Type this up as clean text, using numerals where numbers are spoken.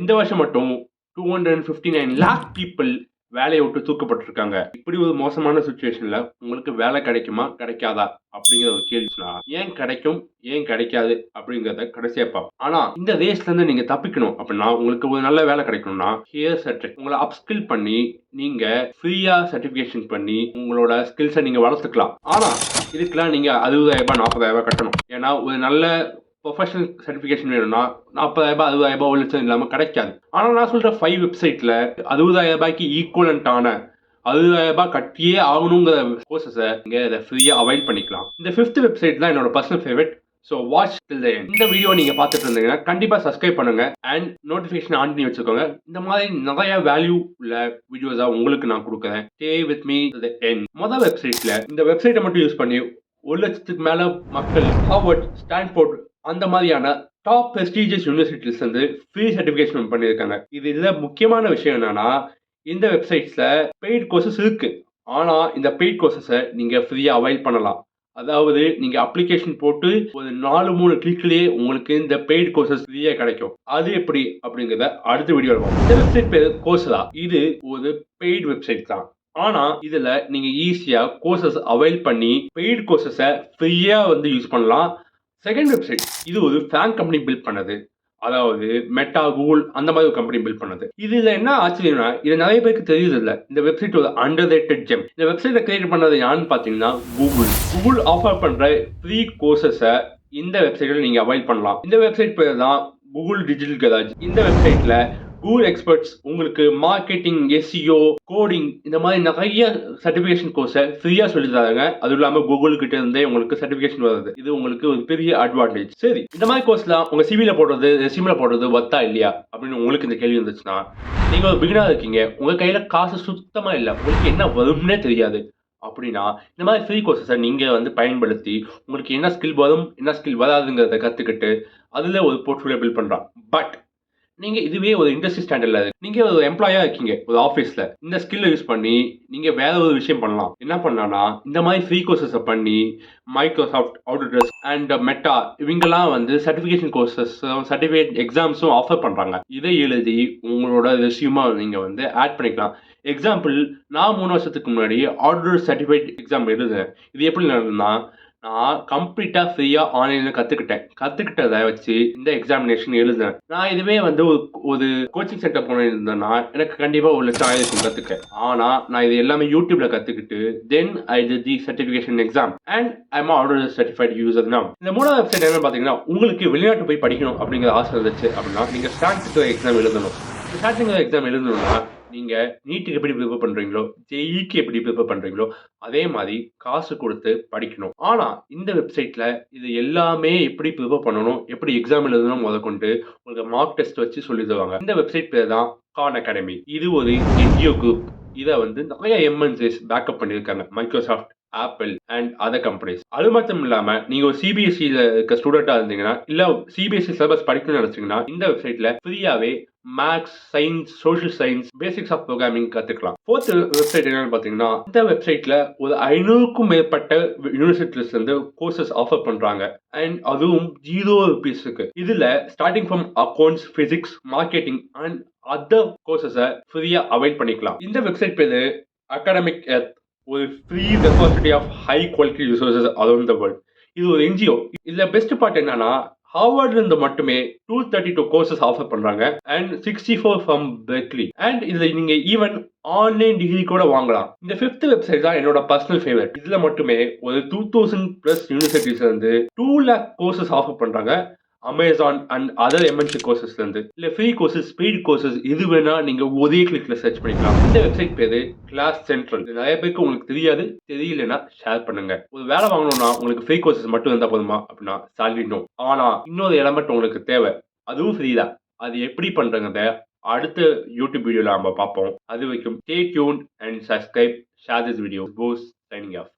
இந்த வருஷம் மட்டும் 259 லேக் பீப்பிள் வேலையை விட்டு தூக்கப்பட்டிருக்காங்க. இப்படி ஒரு மோசமான சிச்சுவேஷன்ல உங்களுக்கு வேலை கிடைக்குமா கிடைக்காதா அப்படிங்கிற ஒரு கேள்வினா ஏன் கிடைக்கும் ஏன் கிடைக்காது அப்படிங்கிறத கடைசியா பார்ப்போம். ஆனா இந்த ரேஸ்ல இருந்து நீங்க தப்பிக்கணும் அப்படின்னா உங்களுக்கு ஒரு நல்ல வேலை கிடைக்கணும்னா ஹியர் சர்டிஃபிகேட் உங்களை அப்ஸ்கில் பண்ணி நீங்க ஃப்ரீயா சர்டிபிகேஷன் பண்ணி உங்களோட ஸ்கில்ஸை நீங்க வளர்த்துக்கலாம். ஆனா இதுக்கெல்லாம் நீங்க 60,000 40,000 கட்டணும். ஏன்னா ஒரு நல்ல ப்ரொஃபஷனல் சர்டிஃபிகேஷன் வேணும்னா 40,000 60,000 ஒரு லட்சம் இல்லாமல் கிடைக்காது. ஆனால் நான் சொல்கிற 5 வெப்சைட்டில் 60,000 ஈக்குவலண்ட்டான 60,000 கட்டியே ஆகணுங்கிற கோர்சஸை நீங்கள் இதை ஃப்ரீயாக அவைல் பண்ணிக்கலாம். இந்த 5th வெப்சைட் தான் என்னோட personal favourite. So watch till the end. இந்த வீடியோ நீங்கள் பார்த்துட்டு இருந்தீங்கன்னா கண்டிப்பாக சப்ஸ்கிரைப் பண்ணுங்க அண்ட் நோட்டிஃபிகேஷன் ஆன் பண்ணி வச்சுக்கோங்க. இந்த மாதிரி நிறைய வேல்யூ உள்ள வீடியோஸாக உங்களுக்கு நான் கொடுக்குறேன். Stay with me to the end. மொதல் வெப்சைட்டில் இந்த வெப்சைட்டை மட்டும் யூஸ் பண்ணி 1,00,000க்கு மேலே மக்கள் ஹார்வர்ட், ஸ்டான்ஃபோர்ட் அந்த மாதிரியான டாப் ப்ரெஸ்டீஜியஸ் யூனிவர்சிட்டிஸ் வந்து ஃப்ரீ சர்டிஃபிகேஷன் பண்ணியிருக்காங்க. இதுல முக்கியமான விஷயம் என்னன்னா இந்த வெப்சைட்ஸ்ல பெய்ட் கோர்சஸ் இருக்கு. ஆனா இந்த பெய்ட் கோர்சஸை நீங்க ஃப்ரீயா அவைல் பண்ணலாம். அதாவது நீங்க அப்ளிகேஷன் போட்டு ஒரு 4-3 கிளிக்லயே உங்களுக்கு இந்த பெய்ட் கோர்சஸ் ஃப்ரீயா கிடைக்கும். அது எப்படி அப்படிங்கிறத அடுத்த வீடியோல பார்ப்போம். இந்த வெப்சைட் பேர் கோர்சரா. இது ஒரு பெய்ட் வெப்சைட் தான். ஆனா இதுல நீங்க ஈஸியா கோர்சஸ் அவைல் பண்ணி பெய்ட் கோர்சஸை ஃப்ரீயா வந்து யூஸ் பண்ணலாம். செகண்ட் வெப்சைட் இது ஒரு ஃபேன் கம்பெனி பில்ட் பண்ணது. அதாவது மெட்டா, கூகுள் அந்த மாதிரி ஒரு கம்பெனி பில்ட் பண்ணது. இதுல என்ன ஆச்சரியம்னா இது நிறைய பேருக்கு தெரியுது இல்ல. இந்த வெப்சைட் ஒரு அண்டர்ரேட்டட் ஜெம். இந்த வெப்சைட்டை கிரியேட் பண்ணது யாருன்னு பாத்தீங்கன்னா கூகுள் ஆஃபர் பண்ற ஃப்ரீ கோர்சஸை இந்த வெப்சைட்ல நீங்க அவைல் பண்ணலாம். இந்த வெப்சைட் பேர் தான் கூகுள் டிஜிட்டல் கராஜ். இந்த வெப்சைட்ல கூகுள் எக்ஸ்பர்ட்ஸ் உங்களுக்கு மார்க்கெட்டிங், எஸ்இஓ, கோடிங் இந்த மாதிரி நிறைய சர்டிஃபிகேஷன் கோர்ஸை ஃப்ரீயா சொல்லி தராங்க. அதுவும் இல்லாமல் கூகுள் கிட்ட இருந்தே உங்களுக்கு சர்டிஃபிகேஷன் வருது. இது உங்களுக்கு ஒரு பெரிய அட்வான்டேஜ். சரி, இந்த மாதிரி கோர்ஸ்லாம் உங்க சிவில போடுறது, ரெஸ்யூம்ல போடுறது வத்தா இல்லையா அப்படின்னு உங்களுக்கு இந்த கேள்வி இருந்துச்சுன்னா நீங்க ஒரு பிகினரா இருக்கீங்க, உங்க கையில காசு சுத்தமா இல்லை, உங்களுக்கு என்ன வரும்னே தெரியாது அப்படின்னா இந்த மாதிரி ஃப்ரீ கோர்சஸை நீங்க வந்து பயன்படுத்தி உங்களுக்கு என்ன ஸ்கில் வரும் என்ன ஸ்கில் வராதுங்கிறத கத்துக்கிட்டு அதுல ஒரு போர்ட்ஃபோலியோ பில்ட் பண்றான். பட் நீங்க இதுவே ஒரு இண்டஸ்ட்ரி ஸ்டாண்டர்ட்ல நீங்க ஒரு எம்ப்ளாயா இருக்கீங்க ஒரு ஆஃபீஸ்ல, இந்த ஸ்கில்லை யூஸ் பண்ணி நீங்க வேற ஒரு விஷயம் பண்ணலாம். என்ன பண்ணலாம்னா இந்த மாதிரி ஃப்ரீ கோர்சஸை பண்ணி மைக்ரோசாஃப்ட், ஆட்டோடெஸ்க் அண்ட் மெட்டா இவங்கெல்லாம் வந்து சர்டிஃபிகேஷன் கோர்சஸ், சர்டிஃபிகேட் எக்ஸாம்ஸும் ஆஃபர் பண்றாங்க. இதை எழுதி உங்களோட ரெஸ்யூமா நீங்க வந்து ஆட் பண்ணிக்கலாம். எக்ஸாம்பிள், நான் 3 வருஷத்துக்கு முன்னாடி ஆட்டோடெஸ்க் சர்டிஃபிகேட் எக்ஸாம் எழுதுறேன். இது எப்படி நடந்ததுன்னா நான் கம்ப்ளீட்டாக ஃப்ரீயாக ஆன்லைனில் கற்றுக்கிட்டதை வச்சு இந்த எக்ஸாமினேஷன் எழுதுனேன். நான் இதுவே வந்து ஒரு கோச்சிங் சென்டர் போனேன்னா எனக்கு கண்டிப்பாக 1,00,000 ஆயிருக்கும் கற்றுக்க. ஆனால் நான் இது எல்லாமே யூடியூப்ல கற்றுக்கிட்டு then I did the certification exam and I am already certified user now. இந்த மூணாவது வெப்சைட் என்ன பார்த்தீங்கன்னா உங்களுக்கு வெளிநாட்டு போய் படிக்கணும் அப்படிங்கிற ஆசை இருந்துச்சு அப்படின்னா நீங்கள் ஸ்டார்டிங் எக்ஸாம் எழுதணும். ஸ்டார்டிங் எக்ஸாம் எழுதணும்னா நீங்க நீட்டுக்கு எப்படி ப்ரிப்பேர் பண்றீங்களோ, ஜேஇக்கு எப்படி ப்ரிப்பேர் பண்றீங்களோ அதே மாதிரி காசு கொடுத்து படிக்கணும். ஆனா இந்த வெப்சைட்ல இது எல்லாமே எப்படி ப்ரிப்பேர் பண்ணணும், எப்படி எக்ஸாம் எழுதணும் முதற்கொண்டு உங்களுக்கு மார்க் டெஸ்ட் வச்சு சொல்லி தருவாங்க. இந்த வெப்சைட் பேர் தான் கான் அகாடமி. இது ஒரு என்ஜிஓ குரூப். இதை வந்து நிறைய எம்என்சிஸ் பேக்கப் பண்ணியிருக்காங்க. Microsoft, apple and other companies. அது மட்டும் இல்லாம நீங்க ஒரு சிபிஎஸ்சியில் இருக்க ஸ்டூடெண்டா இருந்தீங்கன்னா இல்ல சிபிஎஸ்சி சிலபஸ் படிக்கணும்னு நினைச்சீங்கன்னா இந்த வெப்சைட்ல ஃப்ரீயாவே maths, science, social science, basics of programming கத்துக்கலாம். ஃபோர்த் வெப்சைட் என்னன்னு பாத்தீங்கன்னா இந்த வெப்சைட்ல ஒரு 500க்கும் மேற்பட்ட யூனிவர்சிட்டிஸ் இருந்து கோர்சஸ் ஆஃபர் பண்றாங்க அண்ட் அதுவும் ₹0 இதுல starting from accounts, physics, marketing and other கோர்சஸை ஃப்ரீயா அவைல் பண்ணிக்கலாம். இந்த வெப்சைட் பேரு அகாடமிக் எர்த், ஒரு free repository of high quality resources around the world. இது ஒரு என்ஜிஓ. இதுல பெஸ்ட் பார்ட் என்னன்னா ஹார்வர்ட்ல இருந்து மட்டுமே 232 கோர்சஸ் ஆஃபர் பண்றாங்க அண்ட் 64 ஃப்ரம் பெர்க்லி. அண்ட் இதுல நீங்க ஈவன் ஆன்லைன் டிகிரி கூட வாங்கலாம். இந்த 5th வெப்சைட் தான் என்னோட பர்சனல் ஃபேவரட். இதுல மட்டுமே ஒரு 2000+ யூனிவர்சிட்டிஸ்ல இருந்து 2 lakh கோர்சஸ் ஆஃபர் பண்றாங்க. அமேசான் அண்ட் அதர் எம்என்சி கோர்சஸ்ல இருந்து இல்ல ஃப்ரீ கோர்சஸ், பெய்ட் கோர்சஸ் எது வேணா நீங்க ஒரே கிளிக்ல சர்ச் பண்ணிக்கலாம். இந்த வெப்சைட் பேரு கிளாஸ் சென்ட்ரல். நிறைய பேருக்கு உங்களுக்கு தெரியாது, தெரியலன்னா ஷேர் பண்ணுங்க. ஒரு வேலை வாங்கணும்னா உங்களுக்கு ஃப்ரீ கோர்சஸ் மட்டும் இருந்தா போதுமா அப்படின்னா சாலிட் நோ. ஆனா இன்னொரு எலமெண்ட் உங்களுக்கு தேவை, அதுவும் ஃப்ரீ தான். அது எப்படி பண்றங்க அடுத்த யூடியூப் வீடியோல நம்ம பார்ப்போம். அது வரைக்கும் stay tuned and subscribe, share this video. Boss signing of.